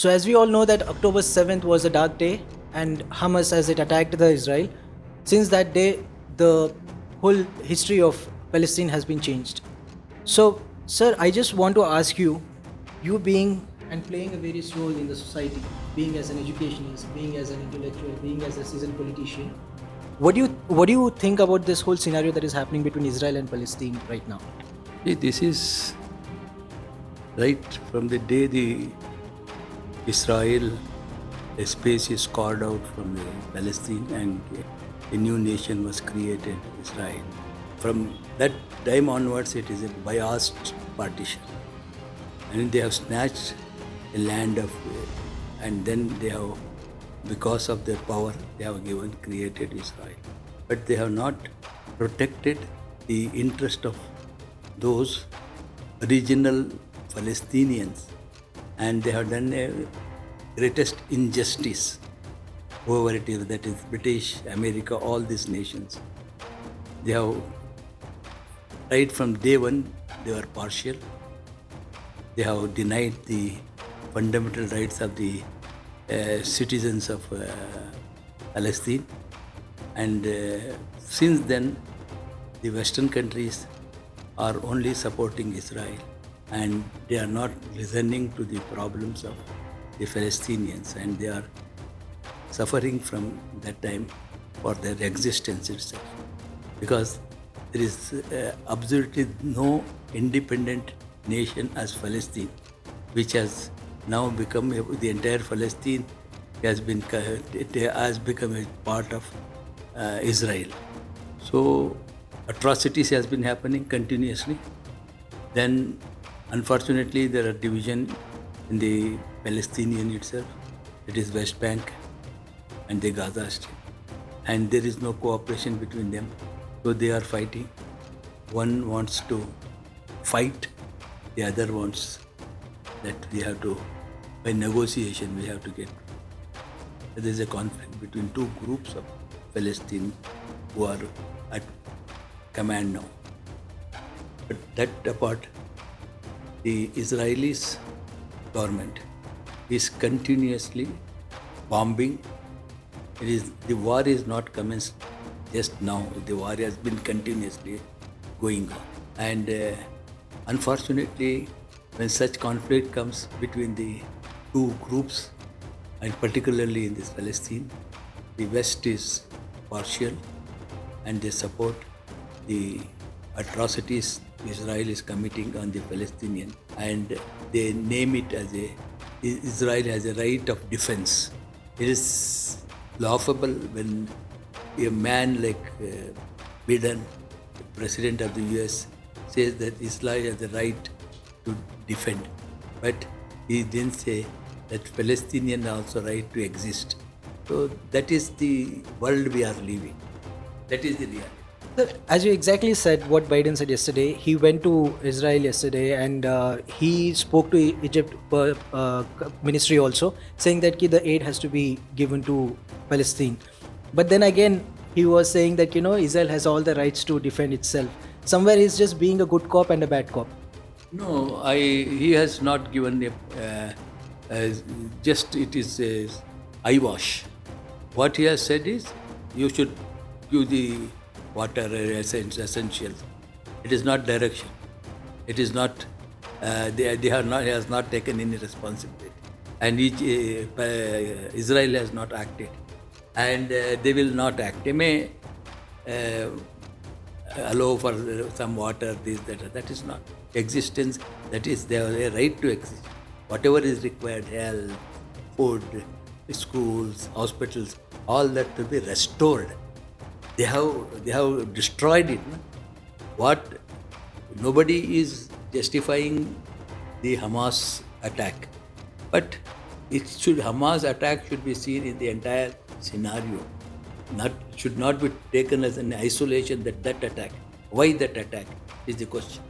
So as we all know that October 7th was a dark day and Hamas as it attacked the Israel. Since that day, the whole history of Palestine has been changed. So, sir, I just want to ask you, you being and playing a various role in the society, being as an educationist, being as an intellectual, being as a seasoned politician, what do you think about this whole scenario that is happening between Israel and Palestine right now? See, this is right from the day the Israel space is carved out from the Palestine and a new nation was created, Israel. From that time onwards, it is a biased partition, and they have snatched a land of, and then they have, because of their power, they have created Israel, but they have not protected the interest of those original Palestinians, and they have done a greatest injustice, whoever it is, that is British, America, all these nations. They have, right from day one, they were partial. They have denied the fundamental rights of the citizens of Palestine, and since then, the Western countries are only supporting Israel, and they are not listening to the problems of the Palestinians, and they are suffering from that time for their existence itself, because there is absolutely no independent nation as Palestine, which has now become the entire Palestine has become a part of Israel. So atrocities has been happening continuously. Then unfortunately there are division in the Palestinian itself. It is West Bank and the Gaza Strip, and there is no cooperation between them. So they are fighting. One wants to fight, the other wants that we have to, by negotiation, we have to get. There is a conflict between two groups of Palestine who are at command now. But that apart, the Israelis government is continuously bombing. The war is not commenced just now. The war has been continuously going on. And unfortunately, when such conflict comes between the two groups, and particularly in this Palestine, the West is partial and they support the atrocities Israel is committing on the Palestinian, and they name it as Israel has a right of defense. It is laughable when a man like Biden, the president of the US, says that Israel has the right to defend, but he didn't say that Palestinians also right to exist. So that is the world we are living. That is the reality. Sir, as you exactly said what Biden said yesterday, he went to Israel yesterday and he spoke to Egypt ministry also, saying that the aid has to be given to Palestine. But then again, he was saying that Israel has all the rights to defend itself. Somewhere he's just being a good cop and a bad cop. No, he has not given just it is a eyewash. What he has said is you should give the water essentials. It is not direction. It is not. They have not. He has not taken any responsibility, and Israel has not acted, and they will not act. They may allow for some water, this, that. That is not existence. That is, they have a right to exist. Whatever is required, health, food, schools, hospitals, all that to be restored. They have destroyed it. No? What nobody is justifying the Hamas attack, but Hamas attack should be seen in the entire scenario. Should not be taken as an isolation that attack. Why that attack is the question.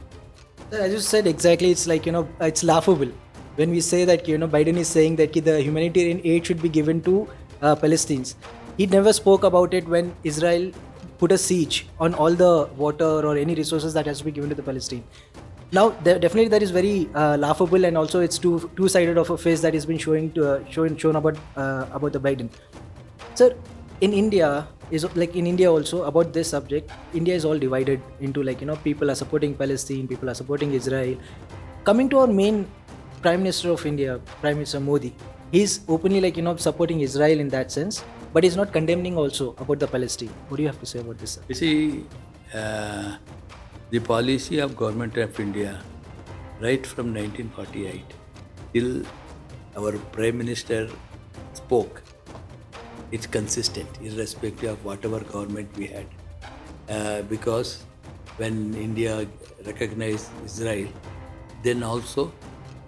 Sir, as you said exactly, it's like it's laughable when we say that Biden is saying that the humanitarian aid should be given to Palestinians. He never spoke about it when Israel put a siege on all the water or any resources that has to be given to the Palestine. Now, definitely that is very laughable, and also it's two-sided of a face that has been shown about the Biden. Sir, in India is like in India also about this subject. India is all divided into people are supporting Palestine, people are supporting Israel. Coming to our main Prime Minister of India, Prime Minister Modi, he's openly supporting Israel in that sense, but he's not condemning also about the Palestine. What do you have to say about this, sir? You see, uh, the policy of Government of India, right from 1948 till our Prime Minister spoke, it's consistent irrespective of whatever government we had. Because when India recognized Israel, then also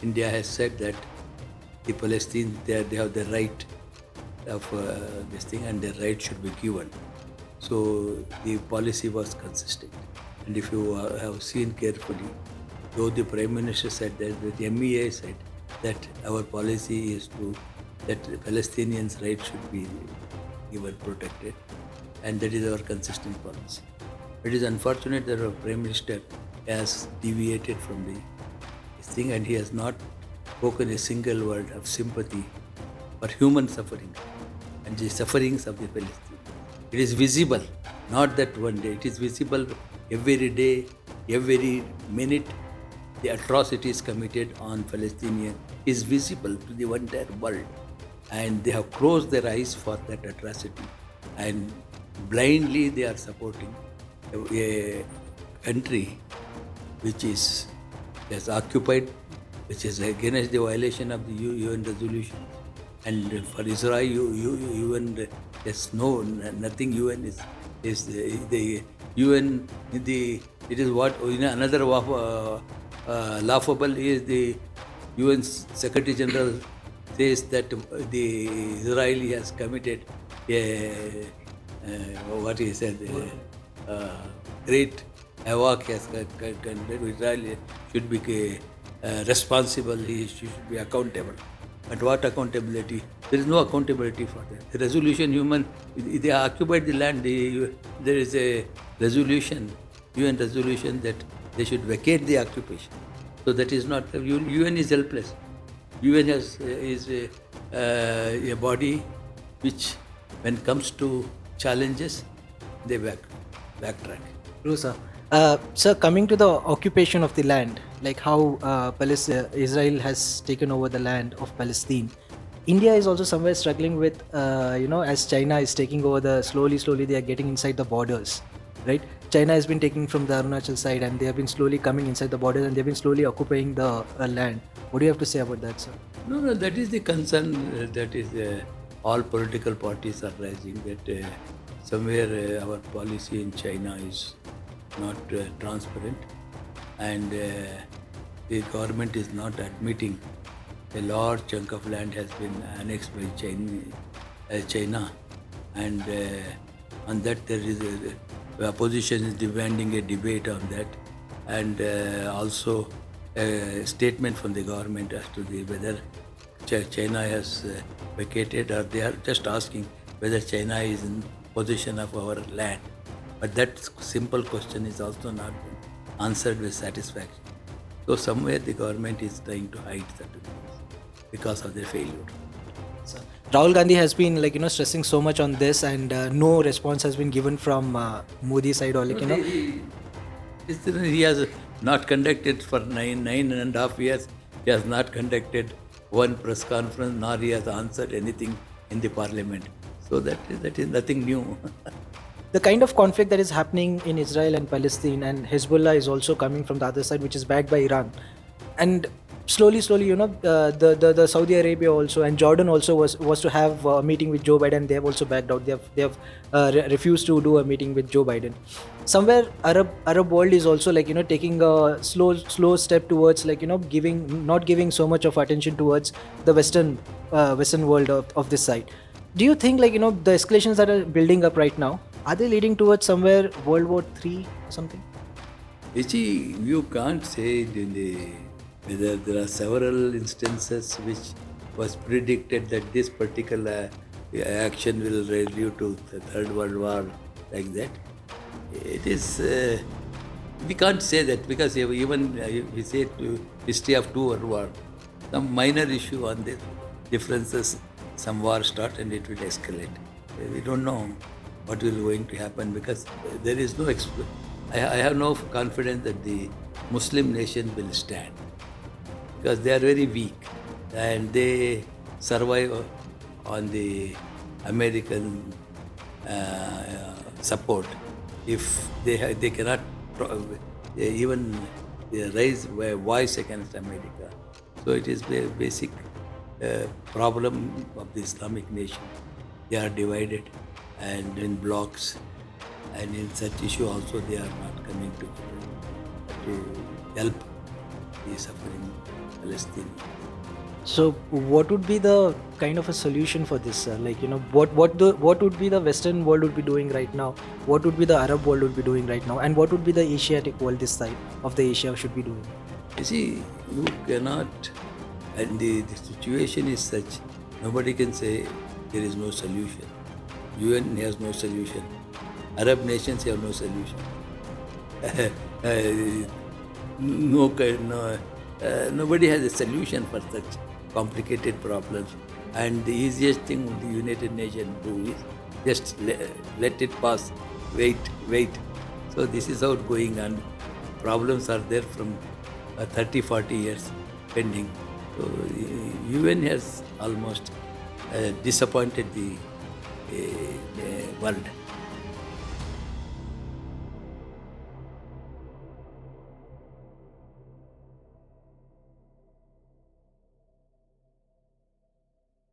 India has said that the Palestinians, they have the right of this thing, and their right should be given. So the policy was consistent. And if you have seen carefully, though the Prime Minister said that, the MEA said that our policy is that the Palestinians' rights should be given, protected, and that is our consistent policy. It is unfortunate that our Prime Minister has deviated from this thing, and he has not spoken a single word of sympathy for human suffering and the sufferings of the Palestinians. It is visible, not that one day, it is visible every day, every minute. The atrocities committed on Palestinians is visible to the entire world, and they have closed their eyes for that atrocity, and blindly they are supporting a country which has occupied, which is against the violation of the UN resolution. And for Israel, UN, there's nothing. UN is the UN. It is what another laughable is the UN Secretary General says that the Israeli has committed what he said, great havoc has conducted. Israel should be responsible. He should be accountable. But what accountability? There is no accountability for that. The resolution, they occupied the land. There is a resolution, UN resolution, that they should vacate the occupation. So that is not, UN is helpless. UN is a body which, when it comes to challenges, they backtrack. True, sir. Sir, coming to the occupation of the land, like how Israel has taken over the land of Palestine, India is also somewhere struggling with, as China is taking over slowly they are getting inside the borders, right? China has been taking from the Arunachal side, and they have been slowly coming inside the borders, and they have been slowly occupying the land. What do you have to say about that, sir? No, that is the concern that is all political parties are raising, that somewhere our policy in China is not transparent, and the government is not admitting a large chunk of land has been annexed by China, and on that there is the opposition is demanding a debate on that, and also a statement from the government as to whether China has vacated, or they are just asking whether China is in possession of our land. But that simple question is also not been answered with satisfaction. So somewhere the government is trying to hide certain things because of their failure. So, Rahul Gandhi has been stressing so much on this, and no response has been given from Modi side, or He has not conducted for nine and a half years. He has not conducted one press conference, nor he has answered anything in the parliament. So that is nothing new. The kind of conflict that is happening in Israel and Palestine, and Hezbollah is also coming from the other side, which is backed by Iran, and slowly, the Saudi Arabia also and Jordan also was to have a meeting with Joe Biden. They have also backed out. They have refused to do a meeting with Joe Biden. Somewhere Arab world is also taking a slow step towards not giving so much of attention towards the Western world of this side. Do you think the escalations that are building up right now, are they leading towards somewhere World War III or something? You can't say whether there are several instances which was predicted that this particular action will lead to the Third World War, like that. It is We can't say that because even if we say to history of two world war, some minor issue on the differences, some war start and it will escalate. We don't know what will going to happen because there is no. I have no confidence that the Muslim nation will stand because they are very weak and they survive on the American support. If they cannot even raise a voice against America, so it is a basic problem of the Islamic nation. They are divided and in blocks, and in such issue also they are not coming together to help the suffering Palestinians. So, what would be the kind of a solution for this, sir? Like, what would be the Western world would be doing right now? What would be the Arab world would be doing right now? And what would be the Asiatic world, this side of the Asia, should be doing? You see, you cannot, and the situation is such, nobody can say there is no solution. UN has no solution. Arab nations have no solution. Nobody has a solution for such complicated problems. And the easiest thing the United Nations do is just let it pass, wait. So this is how it's going on. Problems are there from 30, 40 years pending. So UN has almost disappointed the world.